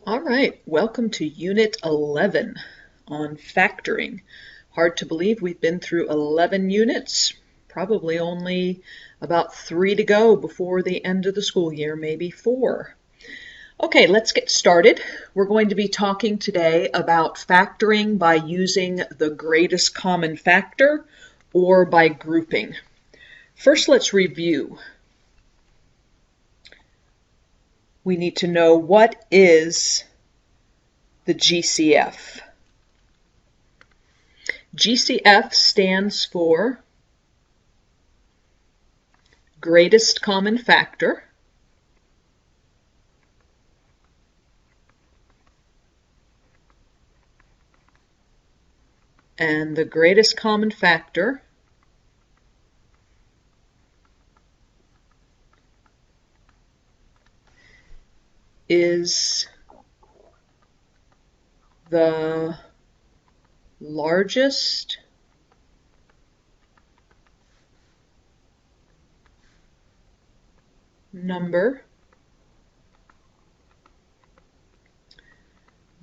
All right, welcome to Unit 11 on factoring. Hard to believe we've been through 11 units, probably only about 3 to go before the end of the school year, maybe 4. Okay, let's get started. We're going to be talking today about factoring by using the greatest common factor or by grouping. First, let's review. We need to know what is the GCF. GCF stands for greatest common factor. And the greatest common factor is the largest number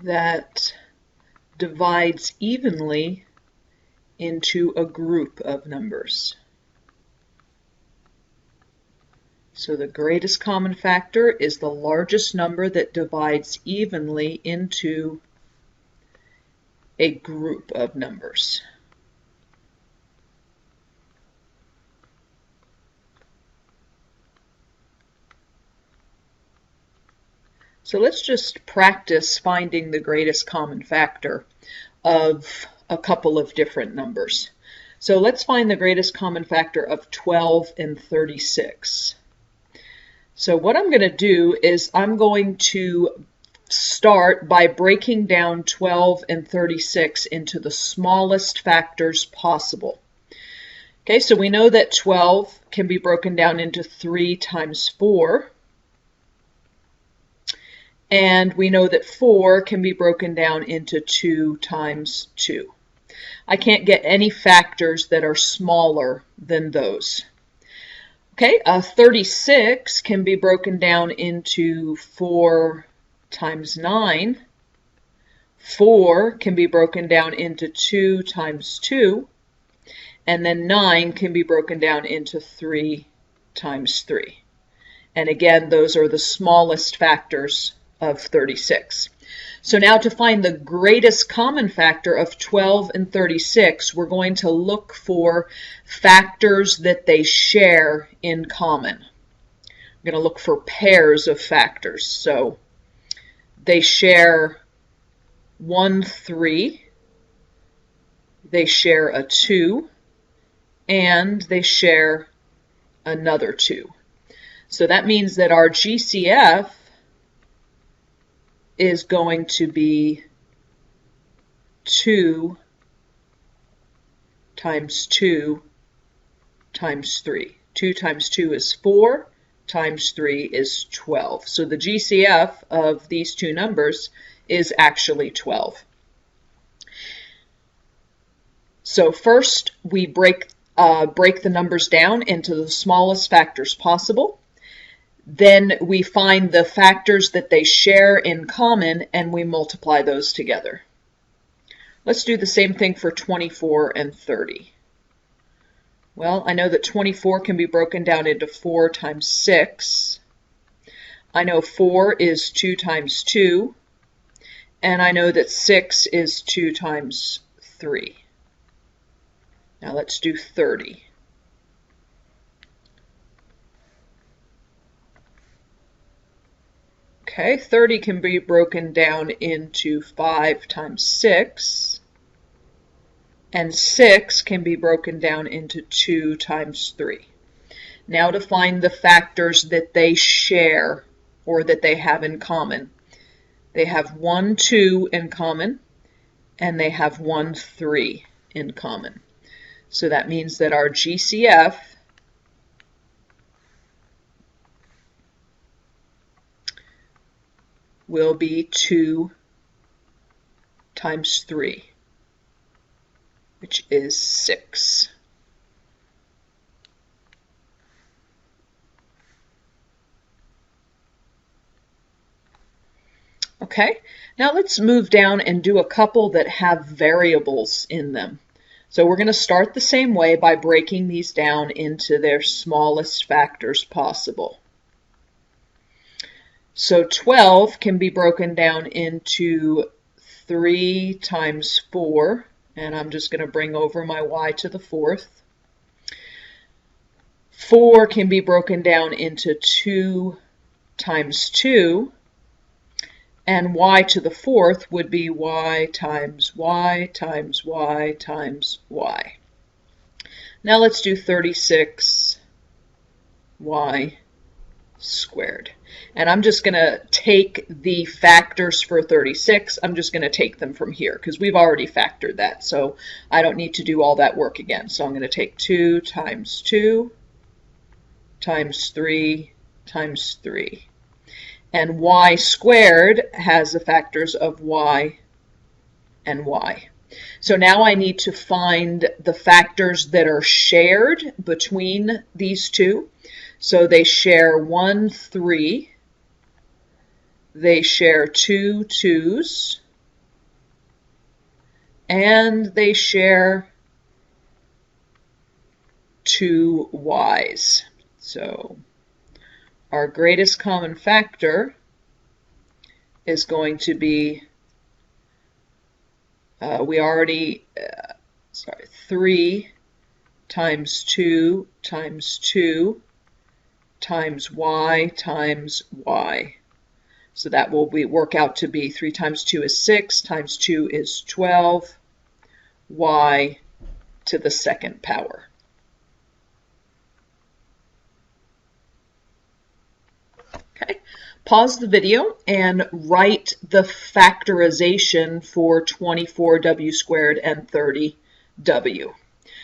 that divides evenly into a group of numbers. So the greatest common factor is the largest number that divides evenly into a group of numbers. So let's just practice finding the greatest common factor of a couple of different numbers. So let's find the greatest common factor of 12 and 36. So what I'm going to do is I'm going to start by breaking down 12 and 36 into the smallest factors possible. Okay, so we know that 12 can be broken down into 3 times 4. And we know that 4 can be broken down into 2 times 2. I can't get any factors that are smaller than those. Okay, 36 can be broken down into 4 times 9. 4 can be broken down into 2 times 2. And then 9 can be broken down into 3 times 3. And again, those are the smallest factors of 36. So now to find the greatest common factor of 12 and 36, we're going to look for factors that they share in common. We're going to look for pairs of factors. So they share 1, 3, they share a 2, and they share another 2. So that means that our GCF is going to be 2 times 2 times 3. 2 times 2 is 4, times 3 is 12. So the GCF of these two numbers is actually 12. So first we break the numbers down into the smallest factors possible. Then we find the factors that they share in common and we multiply those together. Let's do the same thing for 24 and 30. Well, I know that 24 can be broken down into 4 times 6. I know 4 is 2 times 2. And I know that 6 is 2 times 3. Now let's do 30. Okay, 30 can be broken down into 5 times 6, and 6 can be broken down into 2 times 3. Now to find the factors that they share or that they have in common. They have 1, 2 in common, and they have 1, 3 in common. So that means that our GCF will be 2 times 3, which is 6. Okay, now let's move down and do a couple that have variables in them. So we're going to start the same way by breaking these down into their smallest factors possible. So 12 can be broken down into 3 times 4, and I'm just going to bring over my y to the fourth. 4 can be broken down into 2 times 2, and y to the fourth would be y times y times y times y. Now let's do 36y squared. And I'm just going to take the factors for 36. I'm just going to take them from here because we've already factored that. So I don't need to do all that work again. So I'm going to take 2 times 2 times 3 times 3. And y squared has the factors of y and y. So now I need to find the factors that are shared between these two. So they share 1, 3. They share 2 2's. And they share 2 y's. So our greatest common factor is going to be, 3 times 2 times 2 times y times y. So that will work out to be 3 times 2 is 6, times 2 is 12, y to the second power. Okay, pause the video and write the factorization for 24w squared and 30w.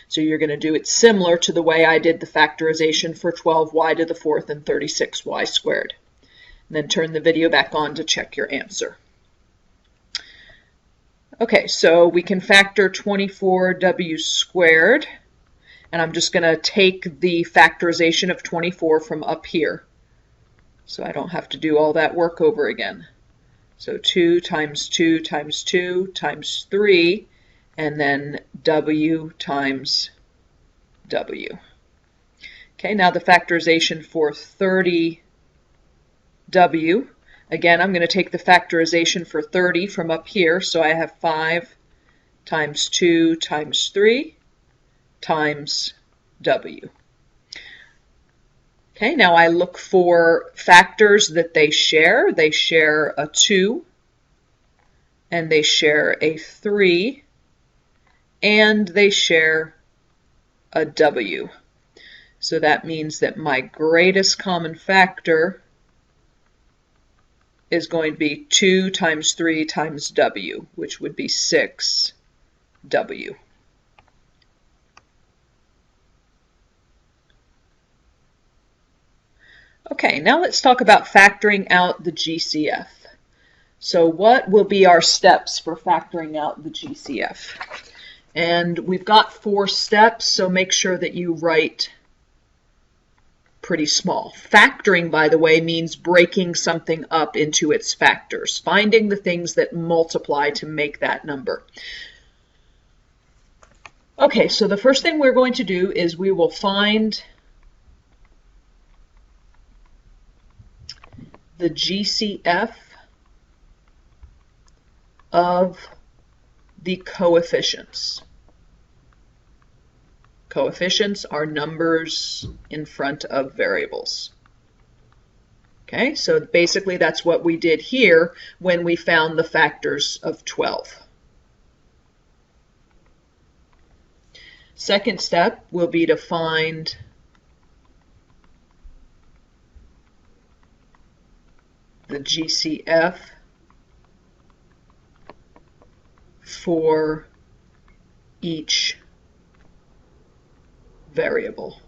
So you're going to do it similar to the way I did the factorization for 12y to the fourth and 36y squared. And then turn the video back on to check your answer. Okay, so we can factor 24w squared, and I'm just going to take the factorization of 24 from up here, so I don't have to do all that work over again. So 2 times 2 times 2 times 3, and then w times w. Okay, now the factorization for 30w. Again, I'm going to take the factorization for 30 from up here, so I have 5 times 2 times 3 times w. Okay, now I look for factors that they share. They share a 2, and they share a 3, and they share a w. So that means that my greatest common factor is going to be 2 times 3 times w, which would be 6w. Okay, now let's talk about factoring out the GCF. So what will be our steps for factoring out the GCF? And we've got 4 steps, so make sure that you write pretty small. Factoring, by the way, means breaking something up into its factors, finding the things that multiply to make that number. Okay, so the first thing we're going to do is we will find the GCF of the coefficients. Coefficients are numbers in front of variables. Okay, so basically that's what we did here when we found the factors of 12. Second step will be to find the GCF for each variable.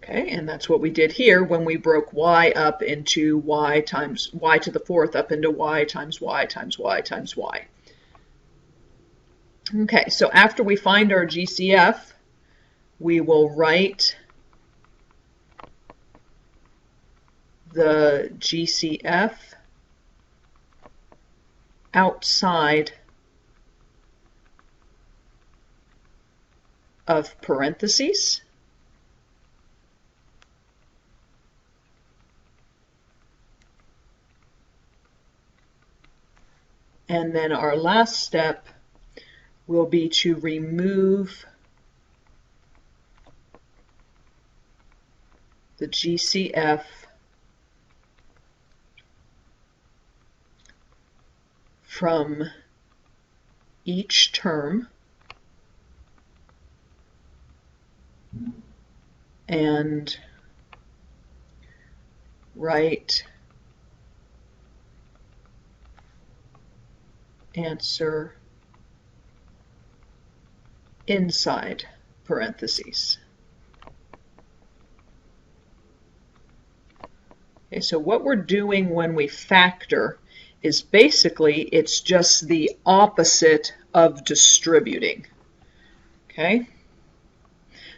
Okay, and that's what we did here when we broke y up into y times y to the fourth up into y times y times y times y. Okay, so after we find our GCF, we will write the GCF outside of parentheses. And then our last step will be to remove the GCF from each term and write answer inside parentheses. Okay, so what we're doing when we factor is basically it's just the opposite of distributing. Okay?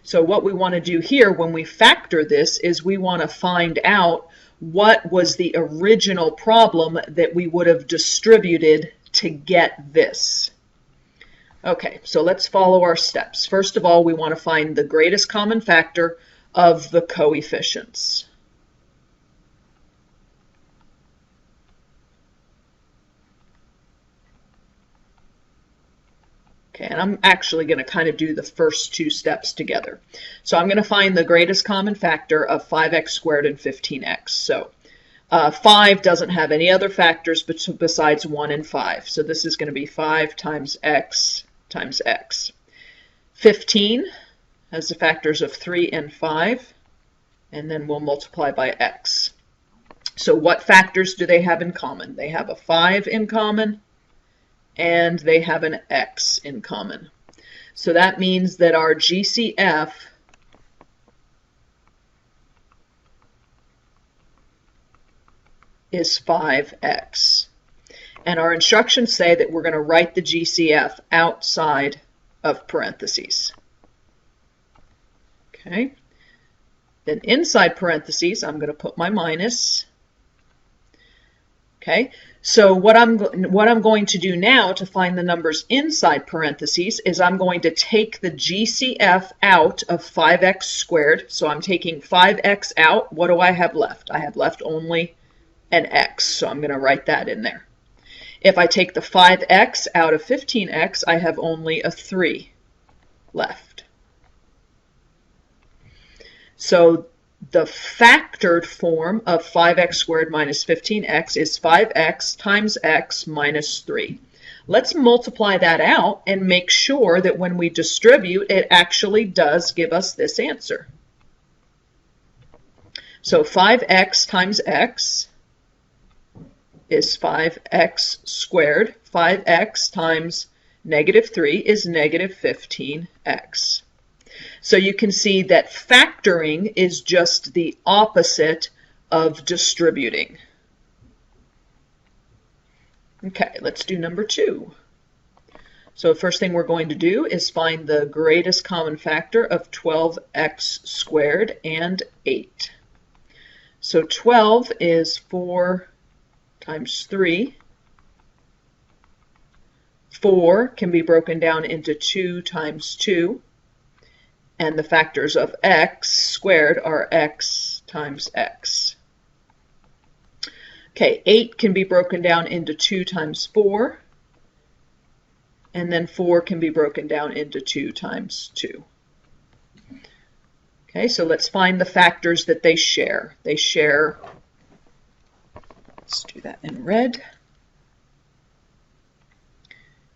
So what we want to do here when we factor this is we want to find out what was the original problem that we would have distributed to get this. Okay, so let's follow our steps. First of all, we want to find the greatest common factor of the coefficients. Okay, and I'm actually going to kind of do the first two steps together. So I'm going to find the greatest common factor of 5x squared and 15x. So 5 doesn't have any other factors besides 1 and 5. So this is going to be 5 times x times x. 15 has the factors of 3 and 5, and then we'll multiply by x. So what factors do they have in common? They have a 5 in common, and they have an x in common. So that means that our GCF is 5x. And our instructions say that we're going to write the GCF outside of parentheses. Okay. Then inside parentheses, I'm going to put my minus. Okay. So what I'm going to do now to find the numbers inside parentheses is I'm going to take the GCF out of 5x squared. So I'm taking 5x out. What do I have left? I have left only an x. So I'm going to write that in there. If I take the 5x out of 15x, I have only a 3 left. So the factored form of 5x squared minus 15x is 5x times x minus 3. Let's multiply that out and make sure that when we distribute, it actually does give us this answer. So 5x times x is 5x squared. 5x times negative 3 is negative 15x. So you can see that factoring is just the opposite of distributing. Okay, let's do number 2. So the first thing we're going to do is find the greatest common factor of 12x squared and 8. So 12 is 4 times 3. 4 can be broken down into 2 times 2. And the factors of x squared are x times x. Okay, 8 can be broken down into 2 times 4. And then 4 can be broken down into 2 times 2. Okay, so let's find the factors that they share. They share, let's do that in red.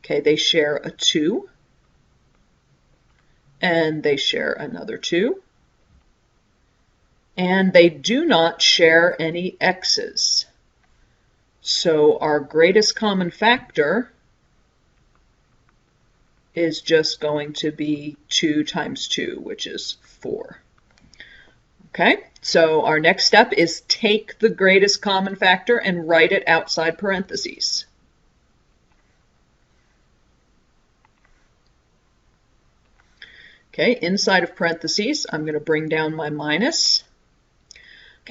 Okay, they share a 2. And they share another 2. And they do not share any x's. So our greatest common factor is just going to be 2 times 2, which is 4. Okay, so our next step is take the greatest common factor and write it outside parentheses. Okay, inside of parentheses, I'm going to bring down my minus.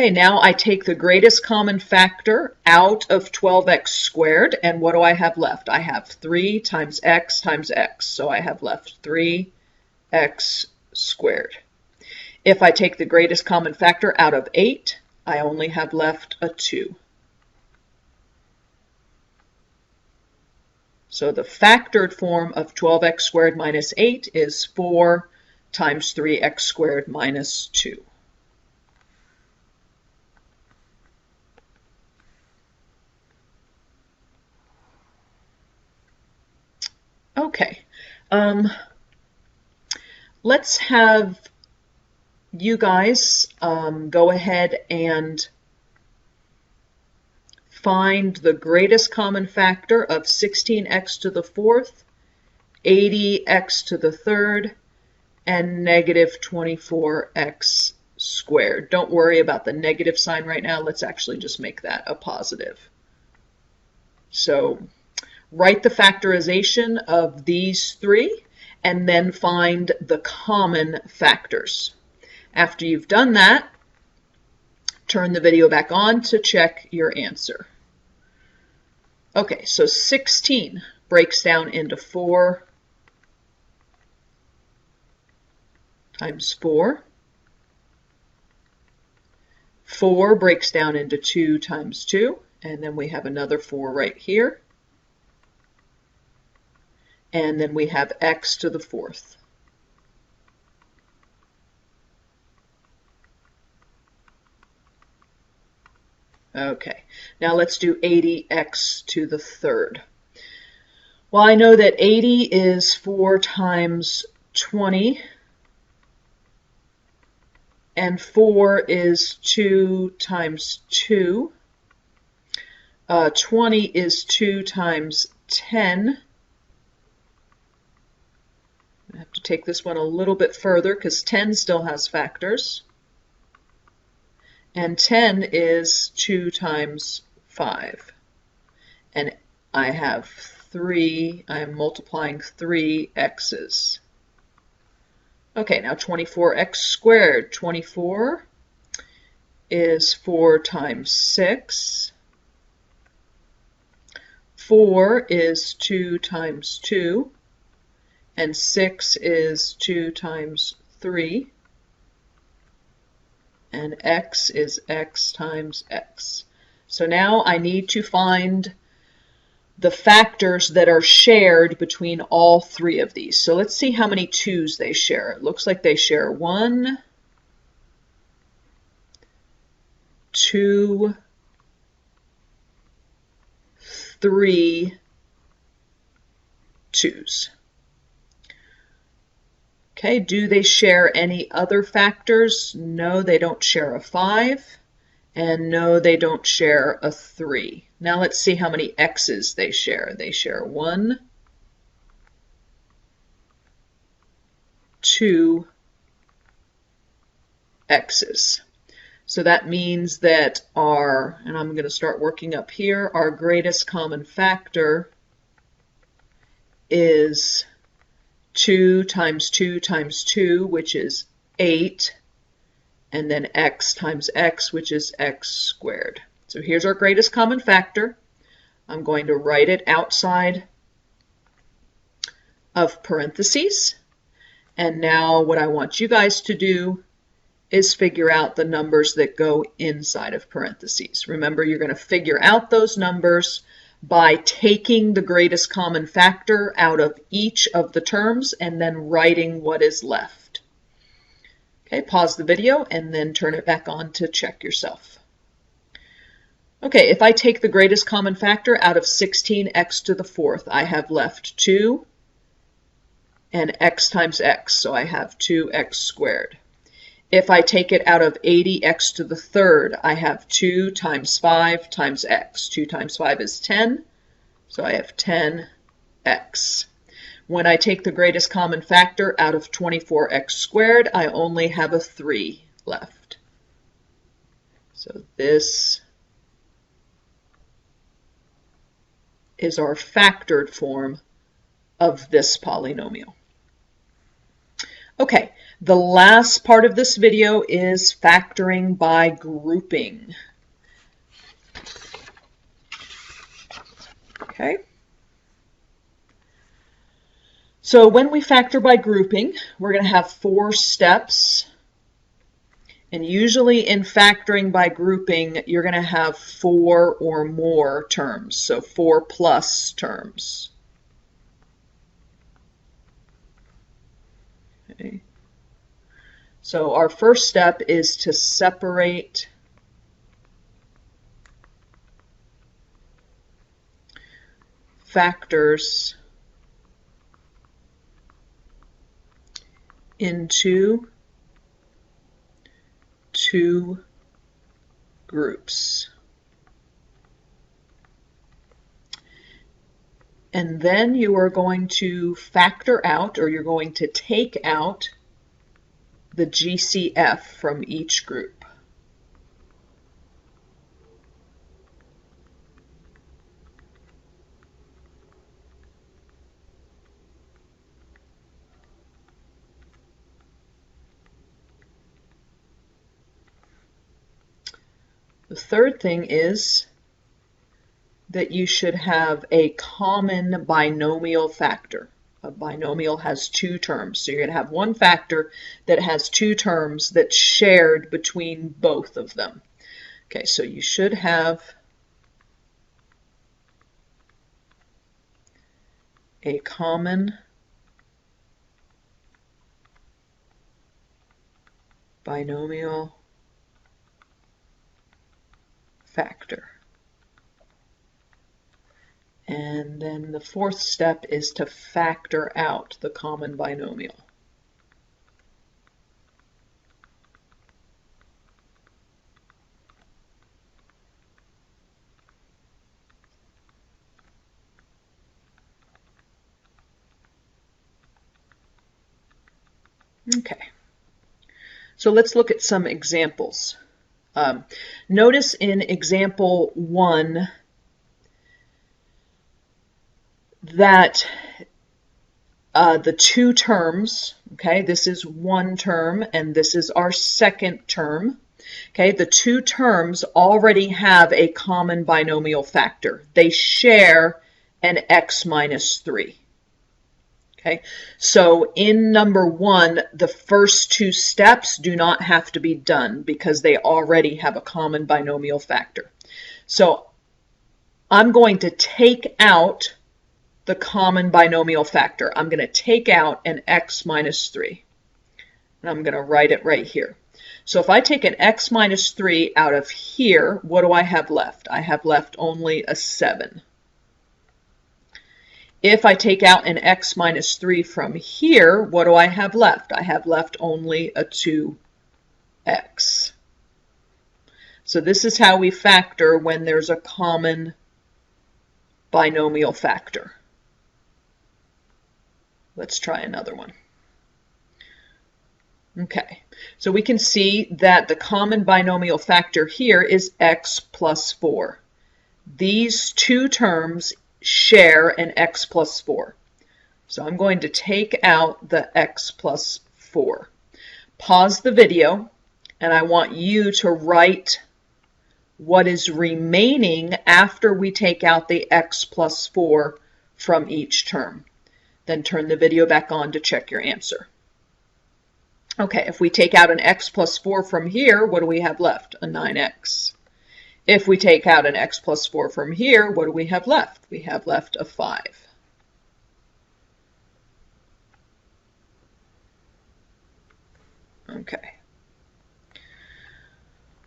Okay, now I take the greatest common factor out of 12x squared, and what do I have left? I have 3 times x, so I have left 3x squared. If I take the greatest common factor out of 8, I only have left a 2. So the factored form of 12x squared minus 8 is 4 times 3x squared minus 2. Okay, let's have you guys go ahead and find the greatest common factor of 16x to the 4th, 80x to the 3rd, and negative 24x squared. Don't worry about the negative sign right now. Let's actually just make that a positive. So write the factorization of these three and then find the common factors. After you've done that, turn the video back on to check your answer. Okay, so 16 breaks down into 4 times 4. 4 breaks down into 2 times 2, and then we have another 4 right here. And then we have x to the 4th. Okay, now let's do 80x to the 3rd. Well, I know that 80 is 4 times 20, and 4 is 2 times 2. 20 is 2 times 10. I have to take this one a little bit further because 10 still has factors. And 10 is 2 times 5. And I have 3, I am multiplying 3 x's. Okay, now 24x squared. 24 is 4 times 6. 4 is 2 times 2. And 6 is 2 times 3. And x is x times x. So now I need to find the factors that are shared between all three of these. So let's see how many 2's they share. It looks like they share 1, 2, 3 2's. Okay, do they share any other factors? No, they don't share a 5, and no, they don't share a 3. Now let's see how many x's they share. They share 1, 2 x's. So that means that our, and I'm going to start working up here, our greatest common factor is 2 times 2 times 2, which is 8, and then x times x, which is x squared. So here's our greatest common factor. I'm going to write it outside of parentheses. And now what I want you guys to do is figure out the numbers that go inside of parentheses. Remember, you're going to figure out those numbers by taking the greatest common factor out of each of the terms and then writing what is left. Okay, pause the video and then turn it back on to check yourself. Okay, if I take the greatest common factor out of 16x to the 4th, I have left 2 and x times x, so I have 2x squared. If I take it out of 80x to the 3rd, I have 2 times 5 times x. 2 times 5 is 10, so I have 10x. When I take the greatest common factor out of 24x squared, I only have a 3 left. So this is our factored form of this polynomial. Okay, The last part of this video is factoring by grouping. Okay. So when we factor by grouping, we're going to have 4 steps. And usually in factoring by grouping, you're going to have 4 or more terms, so 4 plus terms. Okay. So our first step is to separate factors into 2 groups. And then you are going to factor out, or you're going to take out, the GCF from each group. The third thing is that you should have a common binomial factor. A binomial has 2 terms, so you're going to have one factor that has 2 terms that's shared between both of them. Okay, so you should have a common binomial factor. And then the 4th step is to factor out the common binomial. Okay, so let's look at some examples. Notice in example 1 that the 2 terms, okay, this is one term and this is our second term. Okay, the 2 terms already have a common binomial factor. They share an x minus 3. Okay, so in number 1, the first 2 steps do not have to be done because they already have a common binomial factor. So I'm going to take out the common binomial factor. I'm going to take out an x minus 3. And I'm going to write it right here. So if I take an x minus 3 out of here, what do I have left? I have left only a 7. If I take out an x minus 3 from here, what do I have left? I have left only a 2x. So this is how we factor when there's a common binomial factor. Let's try another one. Okay, so we can see that the common binomial factor here is x plus 4. These 2 terms share an x plus 4. So I'm going to take out the x plus 4. Pause the video, and I want you to write what is remaining after we take out the x plus 4 from each term. Then turn the video back on to check your answer. Okay, if we take out an x plus 4 from here, what do we have left? A 9x. If we take out an x plus 4 from here, what do we have left? We have left a 5. Okay.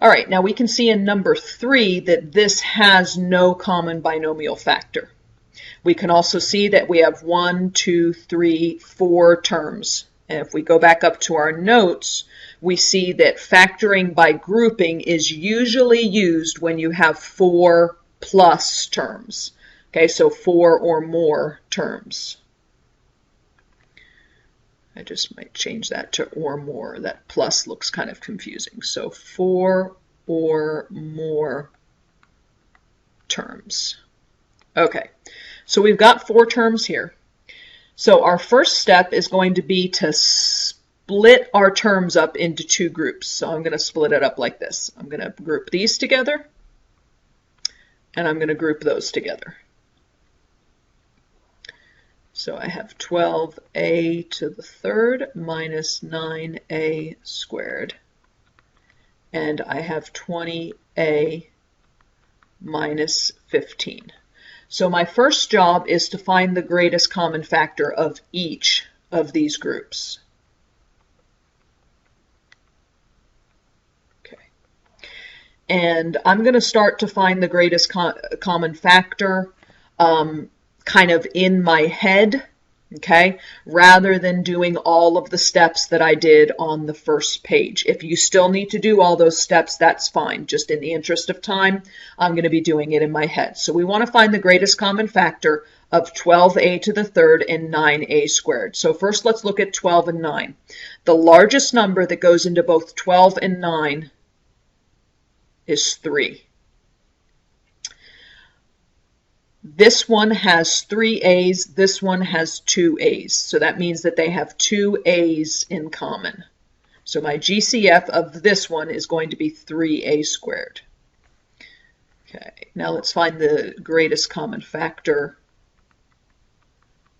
All right, now we can see in number 3 that this has no common binomial factor. We can also see that we have 1, 2, 3, 4 terms. And if we go back up to our notes, we see that factoring by grouping is usually used when you have 4 plus terms. Okay, so 4 or more terms. I just might change that to or more. That plus looks kind of confusing. So 4 or more terms. Okay, so we've got 4 terms here. So our first step is going to be to split our terms up into two groups. So I'm going to split it up like this. I'm going to group these together, and I'm going to group those together. So I have 12a to the third minus 9a squared. And I have 20a minus 15. So my first job is to find the greatest common factor of each of these groups. Okay. And I'm going to start to find the greatest common factor kind of in my head, okay, rather than doing all of the steps that I did on the first page. If you still need to do all those steps, that's fine. Just in the interest of time, I'm going to be doing it in my head. So we want to find the greatest common factor of 12a to the third and 9a squared. So first let's look at 12 and 9. The largest number that goes into both 12 and 9 is 3. This one has 3 A's, this one has 2 A's. So that means that they have 2 A's in common. So my GCF of this one is going to be 3A squared. Okay, now let's find the greatest common factor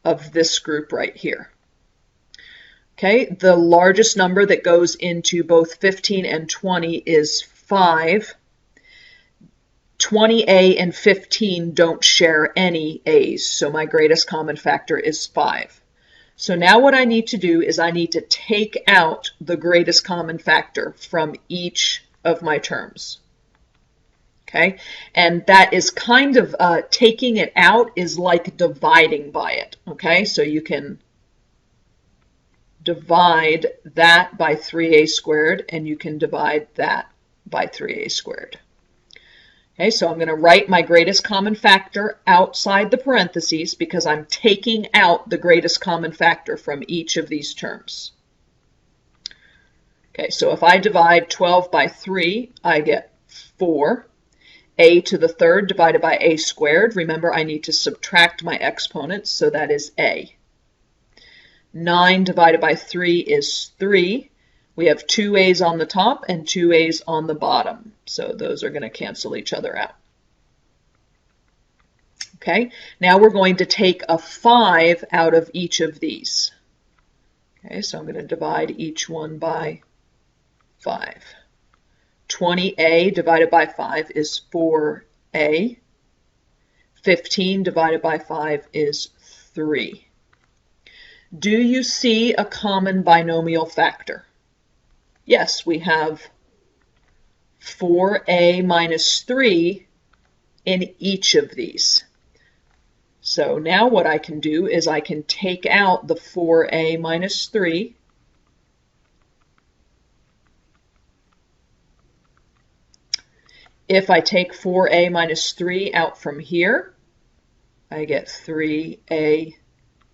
of this group right here. Okay, the largest number that goes into both 15 and 20 is 5. 20a and 15 don't share any a's, so my greatest common factor is 5. So now what I need to do is I need to take out the greatest common factor from each of my terms. Okay, and that is kind of, taking it out is like dividing by it. Okay, so you can divide that by 3a squared, and you can divide that by 3a squared. Okay, so I'm going to write my greatest common factor outside the parentheses because I'm taking out the greatest common factor from each of these terms. Okay, so if I divide 12 by 3, I get 4. A to the third divided by a squared. Remember, I need to subtract my exponents, so that is a. 9 divided by 3 is 3. We have 2 A's on the top and 2 A's on the bottom. So those are going to cancel each other out. Okay, now we're going to take a 5 out of each of these. Okay, so I'm going to divide each one by 5. 20a divided by 5 is 4a. 15 divided by 5 is 3. Do you see a common binomial factor? Yes, we have 4a minus 3 in each of these. So now what I can do is I can take out the 4a minus 3. If I take 4a minus 3 out from here, I get 3a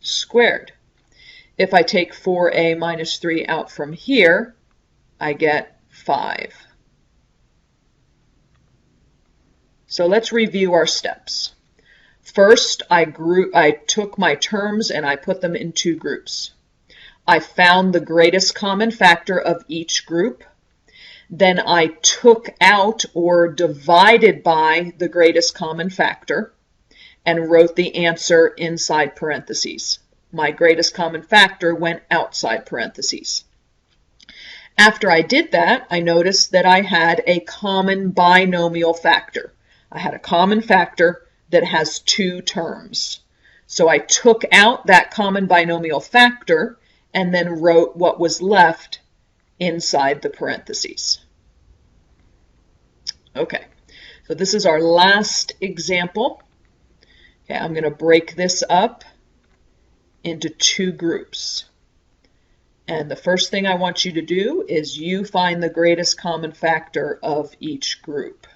squared. If I take 4a minus 3 out from here, I get 5. So let's review our steps. First, I took my terms and I put them in two groups. I found the greatest common factor of each group. Then I took out or divided by the greatest common factor and wrote the answer inside parentheses. My greatest common factor went outside parentheses. After I did that, I noticed that I had a common binomial factor. I had a common factor that has two terms. So I took out that common binomial factor and then wrote what was left inside the parentheses. Okay, so this is our last example. Okay, I'm going to break this up into two groups. And the first thing I want you to do is you find the greatest common factor of each group.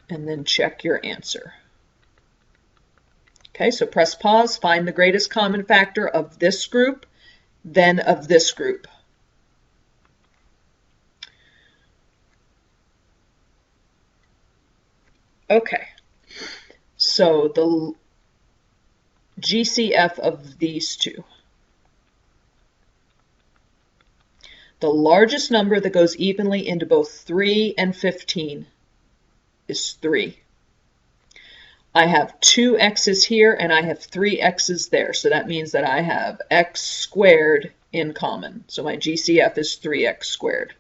And then check your answer. Okay, so press pause, find the greatest common factor of this group, then of this group. Okay, so the GCF of these two. The largest number that goes evenly into both 3 and 15 is 3. I have 2 x's here and I have 3 x's there, so that means that I have x squared in common. So my GCF is 3x squared.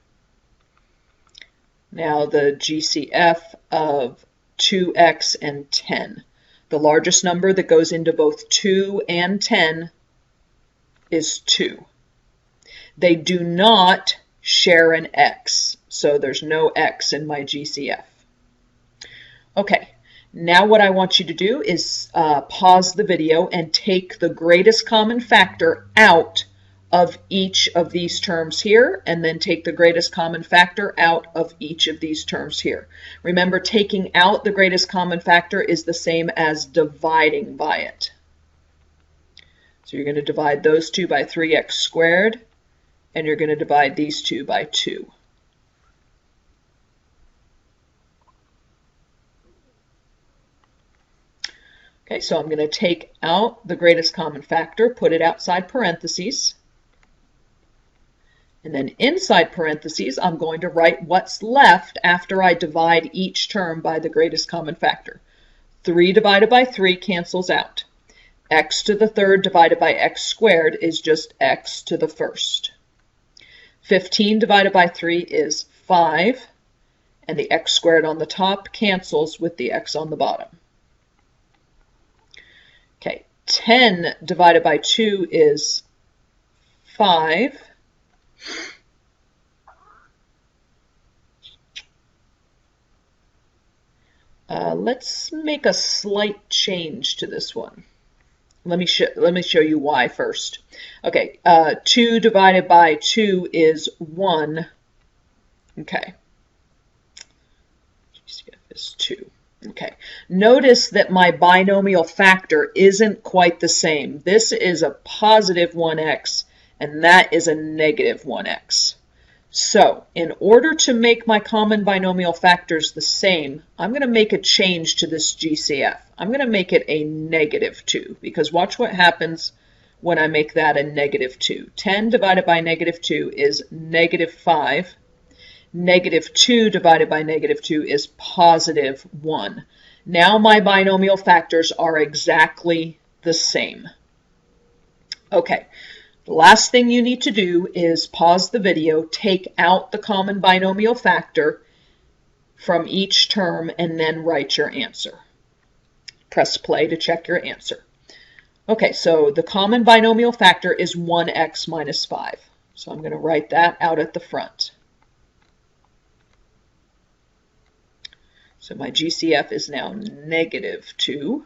Now the GCF of 2x and 10. The largest number that goes into both 2 and 10 is 2. They do not share an x, so there's no x in my GCF. Okay, now what I want you to do is pause the video and take the greatest common factor out of each of these terms here, and then take the greatest common factor out of each of these terms here. Remember, taking out the greatest common factor is the same as dividing by it. So you're going to divide those two by 3x squared, and you're going to divide these two by 2. Okay, so I'm going to take out the greatest common factor, put it outside parentheses, and then inside parentheses, I'm going to write what's left after I divide each term by the greatest common factor. 3 divided by 3 cancels out. X to the third divided by x squared is just x to the first. 15 divided by 3 is 5, and the x squared on the top cancels with the x on the bottom. Okay, 10 divided by 2 is 5. Let's make a slight change to this one. Let me show you why first. Okay, 2 divided by 2 is 1. Okay. GCF is 2. Okay. Notice that my binomial factor isn't quite the same. This is a positive 1x, and that is a negative 1x. So, in order to make my common binomial factors the same, I'm going to make a change to this GCF. I'm going to make it a negative 2, because watch what happens when I make that a negative 2. 10 divided by negative 2 is negative 5. Negative 2 divided by negative 2 is positive 1. Now my binomial factors are exactly the same. Okay. The last thing you need to do is pause the video, take out the common binomial factor from each term, and then write your answer. Press play to check your answer. Okay, so the common binomial factor is 1x minus 5. So I'm going to write that out at the front. So my GCF is now negative 2.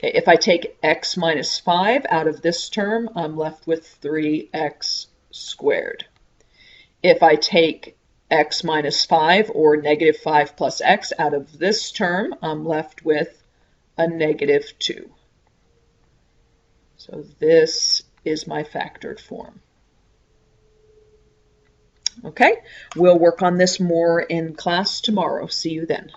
Okay, if I take x minus 5 out of this term, I'm left with 3x squared. If I take x minus 5, or negative 5 plus x, out of this term, I'm left with a negative 2. So this is my factored form. Okay, we'll work on this more in class tomorrow. See you then.